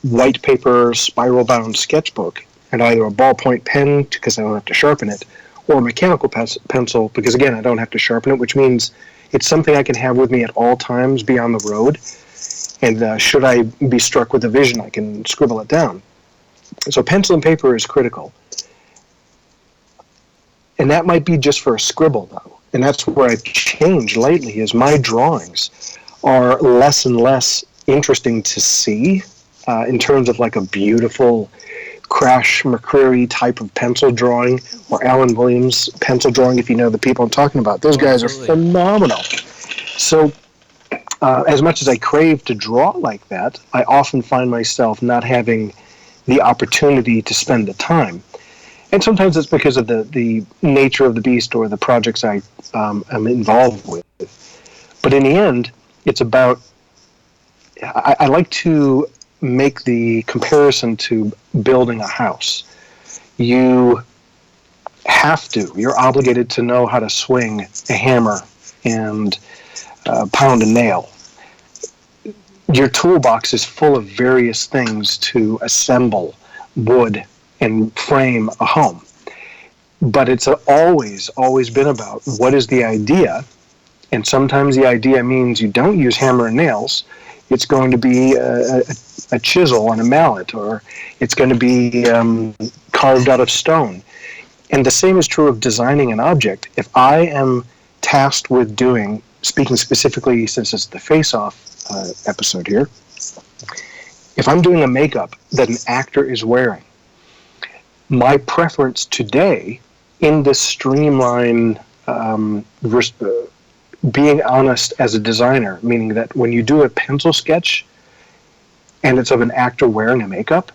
white paper spiral-bound sketchbook and either a ballpoint pen, because I don't have to sharpen it, or a mechanical pencil, because again, I don't have to sharpen it, which means it's something I can have with me at all times, be on the road, and should I be struck with a vision, I can scribble it down. So pencil and paper is critical. And that might be just for a scribble, though. And that's where I've changed lately, is my drawings are less and less interesting to see in terms of like a beautiful Crash McCreary type of pencil drawing, or Alan Williams pencil drawing, if you know the people I'm talking about. Those guys are phenomenal. So as much as I crave to draw like that, I often find myself not having the opportunity to spend the time. And sometimes it's because of the nature of the beast or the projects I am involved with. But in the end, it's about, I like to make the comparison to building a house. You're obligated to know how to swing a hammer and pound a nail. Your toolbox is full of various things to assemble wood and frame a home. But it's always been about what is the idea, and sometimes the idea means you don't use hammer and nails. It's going to be a chisel and a mallet, or it's going to be carved out of stone. And the same is true of designing an object. If I am tasked with doing speaking specifically, since it's the face-off episode here, if I'm doing a makeup that an actor is wearing, my preference today in this streamline, being honest as a designer, meaning that when you do a pencil sketch and it's of an actor wearing a makeup,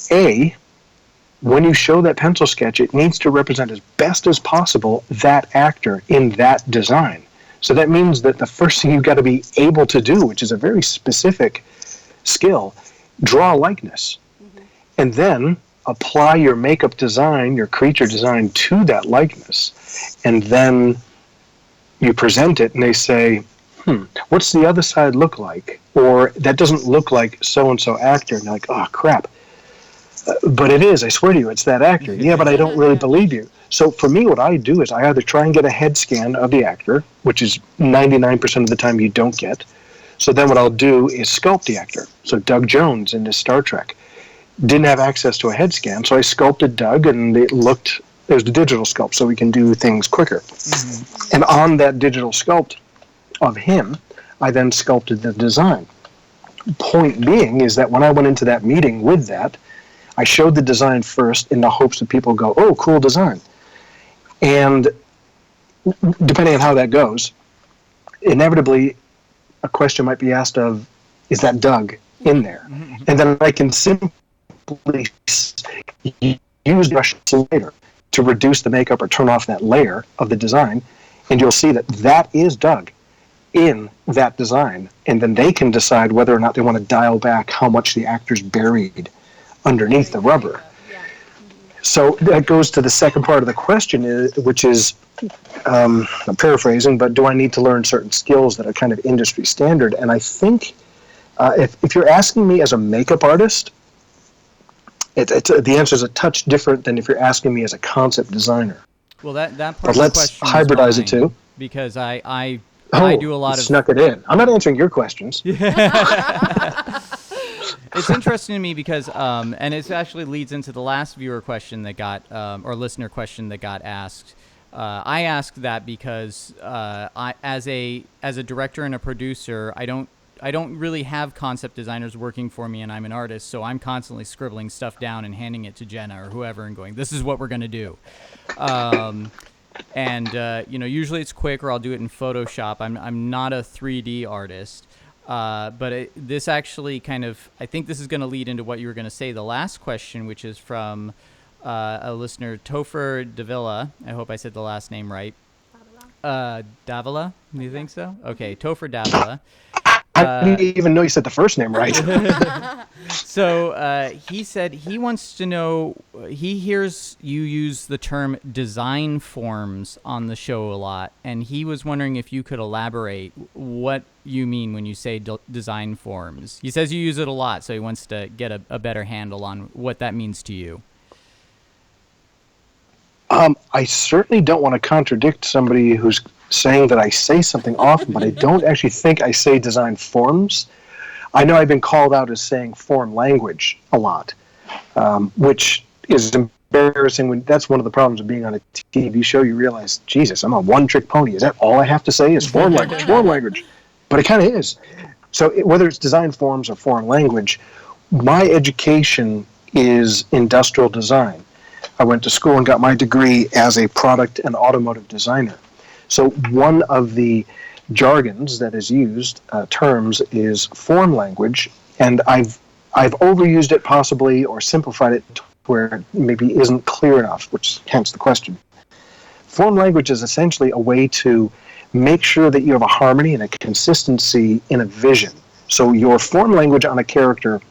when you show that pencil sketch, it needs to represent as best as possible that actor in that design. So that means that the first thing you've got to be able to do, which is a very specific skill, draw a likeness. And then apply your makeup design, your creature design to that likeness. And then you present it and they say, what's the other side look like? Or that doesn't look like so-and-so actor. And you're like, oh, crap. But it is, I swear to you, it's that actor. Yeah, but I don't really believe you. So for me, what I do is I either try and get a head scan of the actor, which is 99% of the time you don't get. So then what I'll do is sculpt the actor. So Doug Jones in this Star Trek didn't have access to a head scan, so I sculpted Doug, and it was the digital sculpt, so we can do things quicker. And on that digital sculpt of him, I then sculpted the design. Point being is that when I went into that meeting with that, I showed the design first in the hopes that people go, oh, cool design. And depending on how that goes, inevitably a question might be asked of, is that Doug in there? And then I can simply use the brush later to reduce the makeup or turn off that layer of the design, and you'll see that that is Doug in that design. And then they can decide whether or not they want to dial back how much the actor's buried underneath the rubber. So that goes to the second part of the question, which is, I'm paraphrasing, but do I need to learn certain skills that are kind of industry standard? And I think if you're asking me as a makeup artist, the answer is a touch different than if you're asking me as a concept designer. Well, that part but of the let's question hybridize it too. Because I Oh, do a lot of snuck it in. I'm not answering your questions. It's interesting to me because, and it actually leads into the last viewer question that got, or listener question that got asked. I asked that because I, as a director and a producer, I don't really have concept designers working for me, and I'm an artist, so I'm constantly scribbling stuff down and handing it to Jenna or whoever and going, this is what we're going to do. Usually it's quick, or I'll do it in Photoshop. I'm not a 3D artist. But this actually kind of, I think this is going to lead into what you were going to say. The last question, which is from a listener, Topher Davila. I hope I said the last name right. Davila? Do you think so? Okay, Topher Davila. I didn't even know you said the first name right. So he said he wants to know, he hears you use the term design forms on the show a lot, and he was wondering if you could elaborate what you mean when you say design forms. He says you use it a lot, so he wants to get a better handle on what that means to you. I certainly don't want to contradict somebody who's saying that I say something often, but I don't actually think I say design forms. I know I've been called out as saying form language a lot, which is embarrassing. That's one of the problems of being on a TV show. You realize, Jesus, I'm a one-trick pony. Is that all I have to say is form language, form language? But it kind of is. So whether it's design forms or foreign language, my education is industrial design. I went to school and got my degree as a product and automotive designer. So one of the jargons that is used, terms, is form language, and I've overused it possibly or simplified it to where it maybe isn't clear enough, which hence the question. Form language is essentially a way to make sure that you have a harmony and a consistency in a vision. So your form language on a character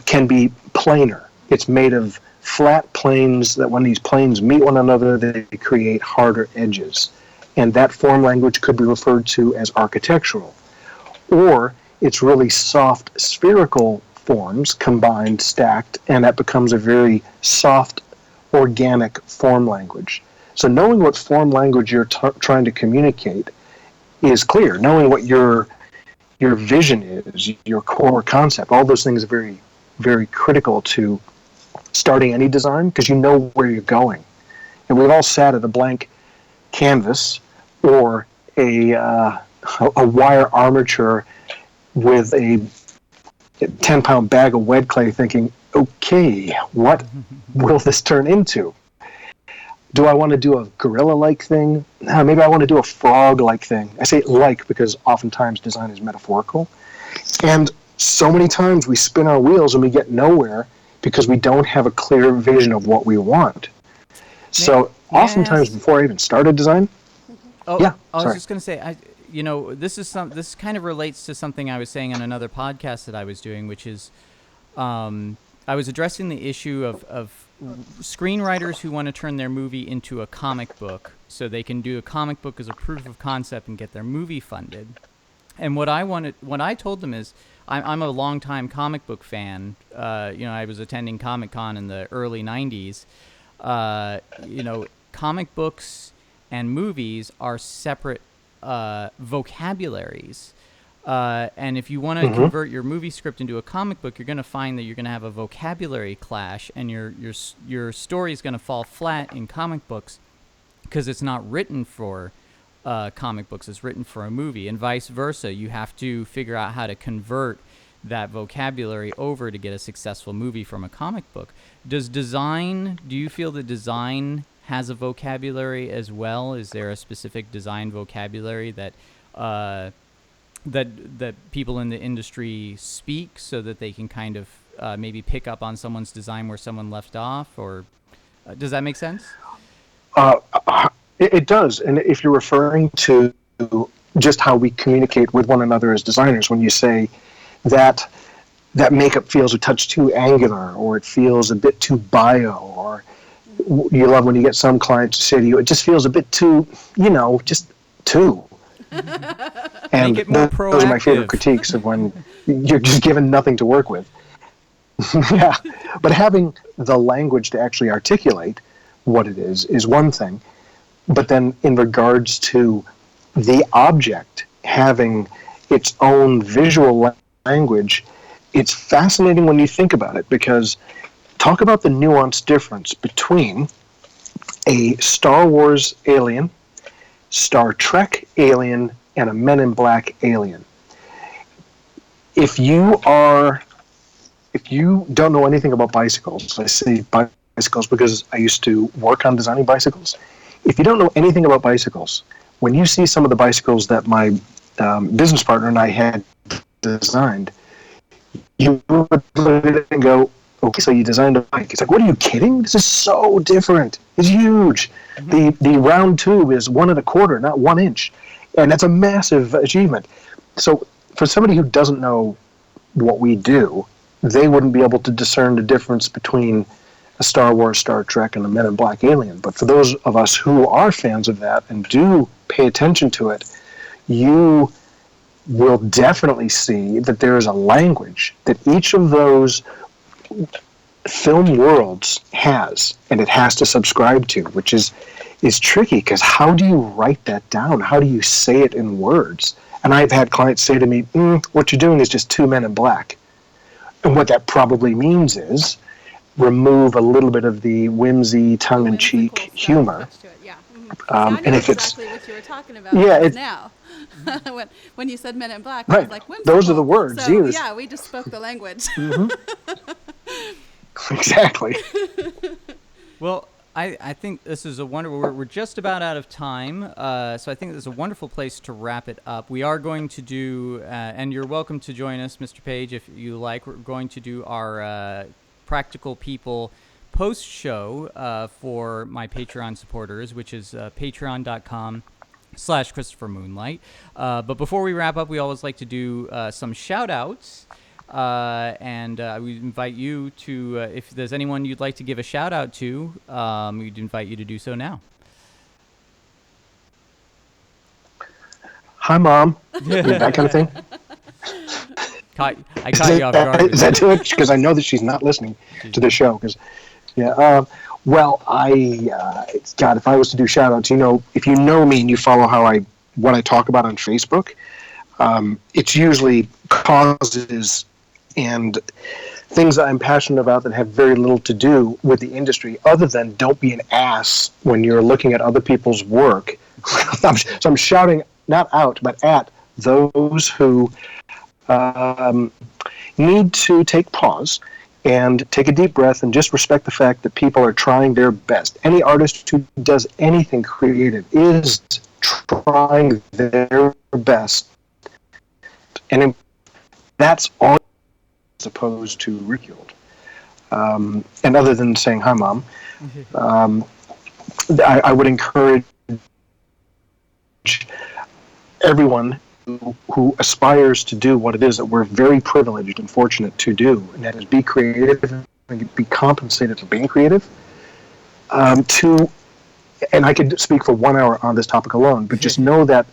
can be planar. It's made of flat planes that when these planes meet one another, they create harder edges. And that form language could be referred to as architectural. Or it's really soft spherical forms combined, stacked, and that becomes a very soft, organic form language. So knowing what form language you're trying to communicate is clear. Knowing what your vision is, your core concept, all those things are very, very critical to starting any design because you know where you're going. And we've all sat at a blank canvas or a a wire armature with a 10-pound bag of wet clay thinking, okay, what will this turn into? Do I want to do a gorilla-like thing? Maybe I want to do a frog-like thing. I say like because oftentimes design is metaphorical. And so many times we spin our wheels and we get nowhere because we don't have a clear vision of what we want. So oftentimes before I even started design, I sorry. was just going to say, this kind of relates to something I was saying on another podcast that I was doing, which is I was addressing the issue of screenwriters who want to turn their movie into a comic book so they can do a comic book as a proof of concept and get their movie funded. And what I told them is, I'm a longtime comic book fan. I was attending Comic-Con in the early 90s. Comic books and movies are separate vocabularies. And if you want to convert your movie script into a comic book, you're going to find that you're going to have a vocabulary clash, and your story is going to fall flat in comic books because it's not written for comic books. It's written for a movie, and vice versa. You have to figure out how to convert that vocabulary over to get a successful movie from a comic book. Do you feel that design has a vocabulary as well? Is there a specific design vocabulary that people in the industry speak so that they can kind of maybe pick up on someone's design where someone left off? Or does that make sense? It does. And if you're referring to just how we communicate with one another as designers, when you say that makeup feels a touch too angular, or it feels a bit too bio, or you love when you get some clients to say to you, it just feels a bit too, just too. And those are my favorite critiques of when you're just given nothing to work with. Yeah, but having the language to actually articulate what it is one thing. But then in regards to the object having its own visual language, it's fascinating when you think about it, because talk about the nuanced difference between a Star Wars alien, Star Trek alien, and a Men in Black alien. If you don't know anything about bicycles, I say bicycles because I used to work on designing bicycles. If you don't know anything about bicycles, when you see some of the bicycles that my business partner and I had designed, you would look at it and go, okay, so you designed a bike. It's like, what are you kidding? This is so different. It's huge. The round tube is 1 1/4, not 1 inch. And that's a massive achievement. So for somebody who doesn't know what we do, they wouldn't be able to discern the difference between a Star Wars, Star Trek, and a Men in Black alien. But for those of us who are fans of that and do pay attention to it, you will definitely see that there is a language that each of those film worlds has, and it has to subscribe to, which is tricky, because how do you write that down? How do you say it in words? And I've had clients say to me, what you're doing is just 2 Men in Black. And what that probably means is remove a little bit of the whimsy, tongue-in-cheek humor. Yeah. And if it's exactly what you were talking about now. when you said Men in Black, I was like, whimsical. Those are the words so, used. Yeah, we just spoke the language. Exactly. Well, I think this is we're just about out of time, so I think this is a wonderful place to wrap it up. We are going to do, and you're welcome to join us, Mr. Page, if you like. We're going to do our Practical People post-show for my Patreon supporters, which is patreon.com/Christopher Moonlight. But before we wrap up, we always like to do some shout-outs. And we invite you to, if there's anyone you'd like to give a shout out to, we'd invite you to do so now. Hi, Mom. That kind of thing. I caught you off guard. Is that too much? Because I know that she's not listening to the show. God, if I was to do shout outs, if you know me and you follow what I talk about on Facebook, it's usually causes and things that I'm passionate about that have very little to do with the industry, other than don't be an ass when you're looking at other people's work. So I'm shouting not out, but at those who need to take pause and take a deep breath and just respect the fact that people are trying their best. Any artist who does anything creative is trying their best. And that's all as opposed to ridiculed. And other than saying, hi, Mom, I would encourage everyone who aspires to do what it is that we're very privileged and fortunate to do, and that is be creative and be compensated for being creative, and I could speak for 1 hour on this topic alone, but just know that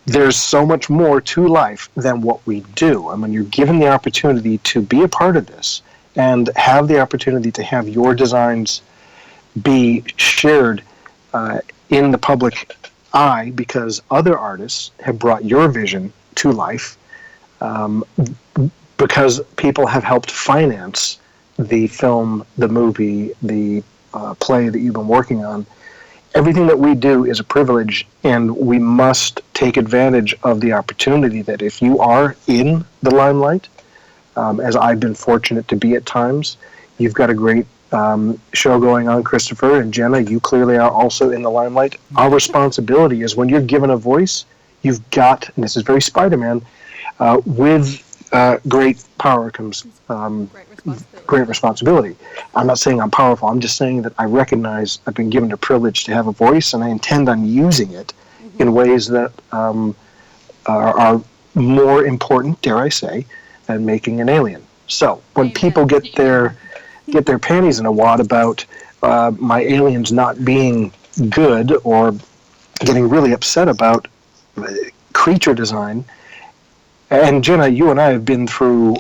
there's so much more to life than what we do. And when you're given the opportunity to be a part of this and have the opportunity to have your designs be shared in the public eye because other artists have brought your vision to life, because people have helped finance the film, the movie, the play that you've been working on. Everything that we do is a privilege, and we must take advantage of the opportunity that if you are in the limelight, as I've been fortunate to be at times, you've got a great show going on, Christopher, and Jenna, you clearly are also in the limelight. Our responsibility is when you're given a voice, you've got, and this is very Spider-Man, with great power comes great responsibility. I'm not saying I'm powerful. I'm just saying that I recognize I've been given a privilege to have a voice, and I intend on using it in ways that are more important, dare I say, than making an alien. So when people get their panties in a wad about my aliens not being good or getting really upset about creature design, and Jenna, you and I have been through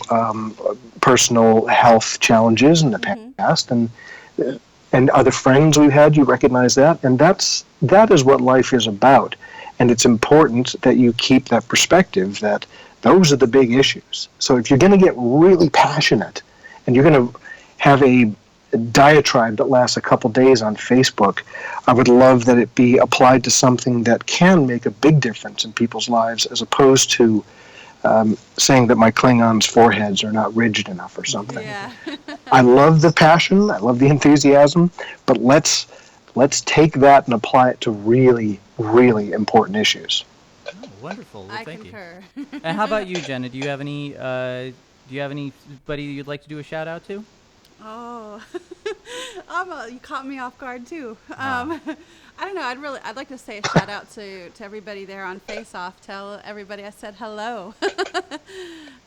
personal health challenges in the past, and other friends we've had, you recognize that, and that is what life is about. And it's important that you keep that perspective that those are the big issues. So if you're going to get really passionate and you're going to have a diatribe that lasts a couple days on Facebook, I would love that it be applied to something that can make a big difference in people's lives, as opposed to saying that my Klingons' foreheads are not rigid enough or something. Yeah. I love the passion, I love the enthusiasm, but let's take that and apply it to really, really important issues. Oh, wonderful. Well, I thank concur. you. And how about you, Jenna? Do you have anybody you'd like to do a shout out to? Oh, you caught me off guard too. I don't know. I'd like to say a shout out to everybody there on Face Off. Tell everybody I said hello,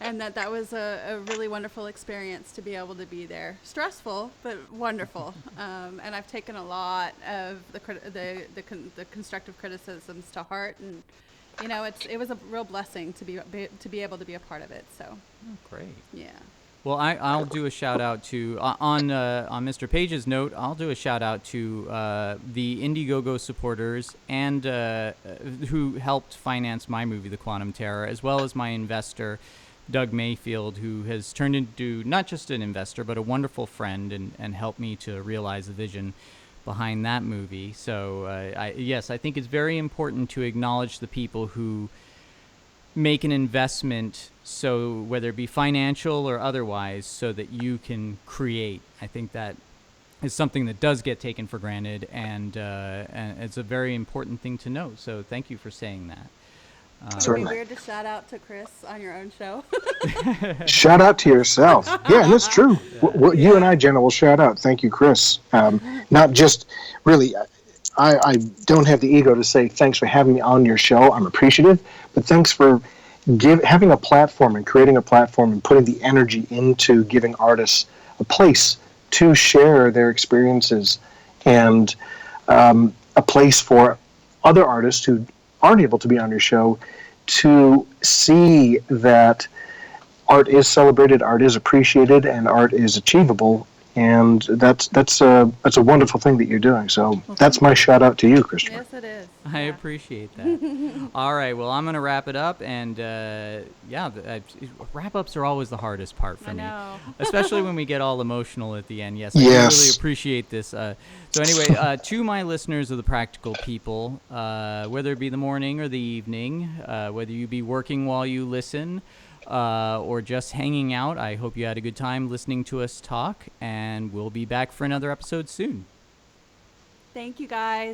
and that was a really wonderful experience to be able to be there. Stressful, but wonderful. And I've taken a lot of the constructive criticisms to heart, and it was a real blessing to be able to be a part of it. So. Oh, great. Yeah. Well, I'll do a shout out to on Mr. Page's note. I'll do a shout out to the Indiegogo supporters and who helped finance my movie, The Quantum Terror, as well as my investor, Doug Mayfield, who has turned into not just an investor but a wonderful friend and helped me to realize the vision behind that movie. So I think it's very important to acknowledge the people who make an investment, so whether it be financial or otherwise, so that you can create. I think that is something that does get taken for granted, and it's a very important thing to know. So thank you for saying that. Would it be weird to shout out to Chris on your own show? Shout out to yourself. Yeah, that's true. Yeah. You and I, Jenna, will shout out. Thank you, Chris. Not just really. I don't have the ego to say thanks for having me on your show. I'm appreciative, but thanks for having a platform and creating a platform and putting the energy into giving artists a place to share their experiences, and a place for other artists who aren't able to be on your show to see that art is celebrated, art is appreciated, and art is achievable. And that's a wonderful thing that you're doing. So that's my shout out to you, Christopher. Yes, it is. I appreciate that. All right, well, I'm going to wrap it up. And wrap-ups are always the hardest part for I me. know. Especially when we get all emotional at the end. Yes, I Yes. really appreciate this. So anyway, to my listeners of The Practical People, whether it be the morning or the evening, whether you be working while you listen or just hanging out, I hope you had a good time listening to us talk. And we'll be back for another episode soon. Thank you, guys.